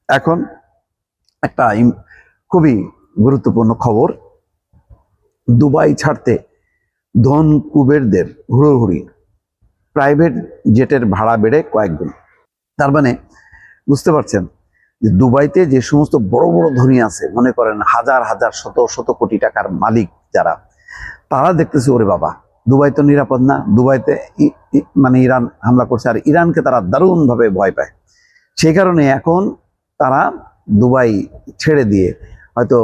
এখন একটা খুবই গুরুত্বপূর্ণ খবর, দুবাই ছাড়তে ধন কুবেরদের হুড়োহুড়ি, প্রাইভেট জেটের ভাড়া বেড়ে কয়েক গুণ। তার মানে বুঝতে পারছেন যে দুবাইতে যে সমস্ত বড় বড় ধনী আছে, মনে করেন হাজার হাজার শত শত কোটি টাকার মালিক যারা, তারা দেখতেছে ওরে বাবা দুবাই তো নিরাপদ না, দুবাইতে মানে ইরান হামলা করছে, আর ইরানকে তারা দারুণভাবে ভয় পায়। সেই কারণে এখন তারা দুবাই ছেড়ে দিয়ে হয়তো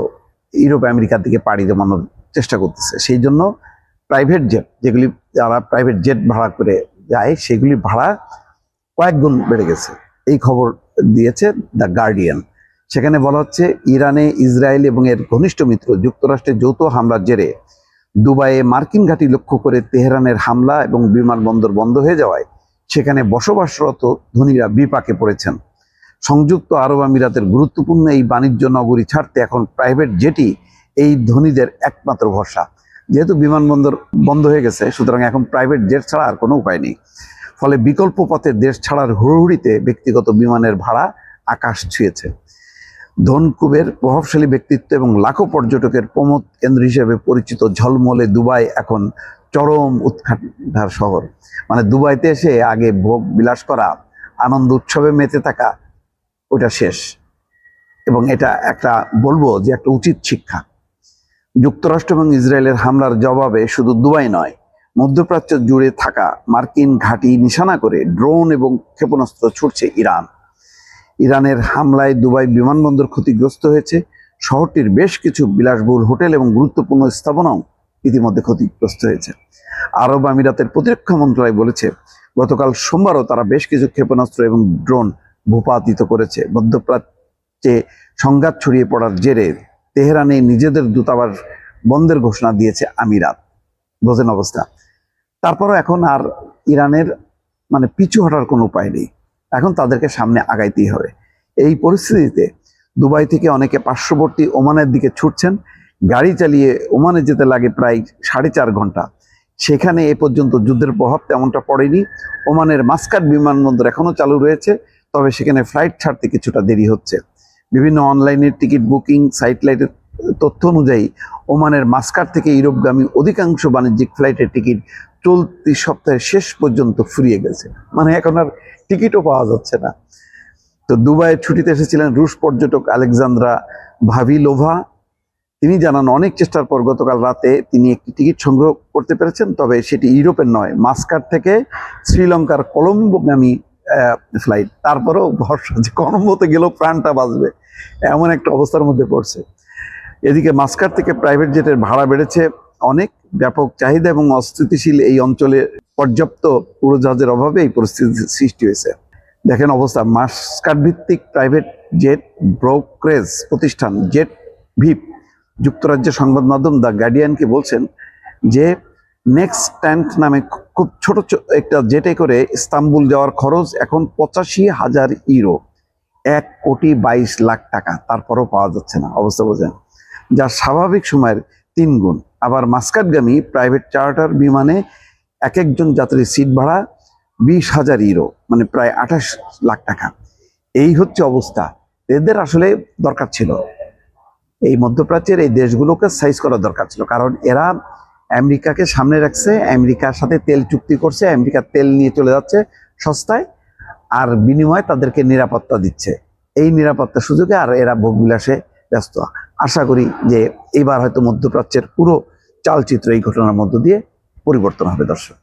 ইউরোপ আমেরিকার দিকে পাড়ি জমানোর চেষ্টা করতেছে। সেই জন্য প্রাইভেট জেট, যেগুলি যারা প্রাইভেট জেট ভাড়া করে যায়, সেগুলি ভাড়া কয়েক গুণ বেড়ে গেছে। এই খবর দিয়েছে দ্য গার্ডিয়ান। সেখানে বলা হচ্ছে ইরানে ইসরায়েল এবং এর ঘনিষ্ঠ মিত্র যুক্তরাষ্ট্রের যৌথ হামলার জেরে দুবাইয়ে মার্কিন ঘাঁটি লক্ষ্য করে তেহরানের হামলা এবং বিমানবন্দর বন্ধ হয়ে যাওয়ায় সেখানে বসবাসরত ধনীরা বিপাকে পড়েছেন। সংযুক্ত আরব আমিরাতের গুরুত্বপূর্ণ এই বাণিজ্য নগরী ছাড়তে এখন প্রাইভেট জেটই এই ধনীদের একমাত্র ভরসা। যেহেতু বিমানবন্দর বন্ধ হয়ে গেছে, সুতরাং এখন প্রাইভেট জেট ছাড়া আর কোনো উপায় নেই। ফলে বিকল্প পথে দেশ ছাড়ার হুড়োহুড়িতে ব্যক্তিগত বিমানের ভাড়া আকাশ ছুঁয়েছে। ধনকুবের প্রভাবশালী ব্যক্তিত্ব এবং লাখো পর্যটকের প্রমোদ কেন্দ্র হিসেবে পরিচিত ঝলমলে দুবাই এখন চরম উৎকণ্ঠার শহর। মানে দুবাইতে এসে আগে ভোগ বিলাস করা, আনন্দ উৎসবে মেতে থাকা, ওটা শেষ। এবং এটা একটা বলবো যে একটা উচিত শিক্ষা। যুক্তরাষ্ট্র এবং ইসরায়েলের হামলার জবাবে শুধু দুবাই নয়, মধ্যপ্রাচ্য জুড়ে থাকা মার্কিন ঘাঁটি নিশানা করে ড্রোন এবং ক্ষেপণাস্ত্র ছুটছে ইরান। ইরানের হামলায় দুবাই বিমানবন্দর ক্ষতিগ্রস্ত হয়েছে। শহরটির বেশ কিছু বিলাসবহুল হোটেল এবং গুরুত্বপূর্ণ স্থাপনাও ইতিমধ্যে ক্ষতিগ্রস্ত হয়েছে। আরব আমিরাতের প্রতিরক্ষা মন্ত্রণালয় বলেছে গতকাল সোমবারও তারা বেশ কিছু ক্ষেপণাস্ত্র এবং ড্রোন ভূপাতিত করেছে। মধ্যপ্রাচ্যে সংঘাত ছড়িয়ে পড়ার জেরে তেহরানে নিজেদের দূতাবাস বন্ধের ঘোষণা দিয়েছে আমিরাত। বোঝেন অবস্থা। তারপরও এখন আর ইরানের মানে পিছু হটার কোনো উপায় নেই, এখন তাদেরকে সামনে আগাইতেই হবে। এই পরিস্থিতিতে দুবাই থেকে অনেকে পার্শ্ববর্তী ওমানের দিকে ছুটছেন। গাড়ি চালিয়ে ওমানে যেতে লাগে প্রায় 4.5 ঘন্টা। সেখানে এ পর্যন্ত যুদ্ধের প্রভাব তেমনটা পড়েনি। ওমানের মাস্কাট বিমানবন্দর এখনো চালু রয়েছে, তবে সেখানে ফ্লাইট ছাড়তে কিছুটা দেরি হচ্ছে। বিভিন্ন অনলাইনের টিকিট বুকিং সাইটলাইটের তথ্য অনুযায়ী ওমানের মাস্কাট থেকে ইউরোপগামী অধিকাংশ বাণিজ্যিক ফ্লাইটের টিকিট চলতি সপ্তাহের শেষ পর্যন্ত ফুরিয়ে গেছে। মানে এখন আর টিকিটও পাওয়া যাচ্ছে না। তো দুবাইয়ের ছুটিতে এসেছিলেন রুশ পর্যটক আলেকজান্দ্রা ভাভিলোভা। তিনি জানান অনেক চেষ্টার পর গতকাল রাতে তিনি একটি টিকিট সংগ্রহ করতে পেরেছেন, তবে সেটি ইউরোপের নয়, মাস্কাট থেকে শ্রীলঙ্কার কলম্বোগামী ফ্লাইট। তারপরেও ভরসা যে কলম্বোতে গেলেও প্রাণটা বাঁচবে, এমন একটা অবস্থার মধ্যে পড়ছে। এদিকে মাস্কাট থেকে প্রাইভেট জেটের ভাড়া বেড়েছে অনেক। ব্যাপক চাহিদা এবং অস্থিতিশীল এই অঞ্চলে পর্যাপ্ত উড়োজাহাজের অভাবে এই পরিস্থিতি সৃষ্টি হয়েছে। দেখেন অবস্থা। মাস্কাট ভিত্তিক প্রাইভেট জেট ব্রোকারেজ প্রতিষ্ঠান জেট ভিপ যুক্তরাজ্যের সংবাদ মাধ্যম দ্য গার্ডিয়ানকে বলছেন যে নেক্সট স্ট্যান্ড নামে খুব ছোট একটা জেটে করে ইস্তাম্বুল যাওয়ার খরচ এখন 85,000 ইউরো, 1,22,00,000 টাকা। তারপরও পাওয়া যাচ্ছে না, অবস্থা বোঝেন, যা স্বাভাবিক সময়ের 3 গুণ। আবার মাস্কাটগামী প্রাইভেট চার্টার বিমানে এক একজন যাত্রীর সিট ভাড়া 20,000 ইউরো, মানে প্রায় 28 লাখ টাকা। এই হচ্ছে অবস্থা। এদের আসলে দরকার ছিল এই মধ্যপ্রাচ্যের এই দেশগুলোকে সাইজ করা দরকার ছিল, কারণ এরা আমেরিকাকে সামনে রাখছে, আমেরিকার সাথে তেল চুক্তি করছে, আমেরিকার তেল নিয়ে চলে যাচ্ছে সস্তায়, আর বিনিময়ে তাদেরকে নিরাপত্তা দিচ্ছে। এই নিরাপত্তা সুযোগে আর এরা ভোগবিলাসে ব্যস্ত। আশা করি যে এবার হয়তো মধ্যপ্রাচ্যের পুরো চালচিত্র এই ঘটনার মধ্য দিয়ে পরিবর্তন হবে। দর্শক।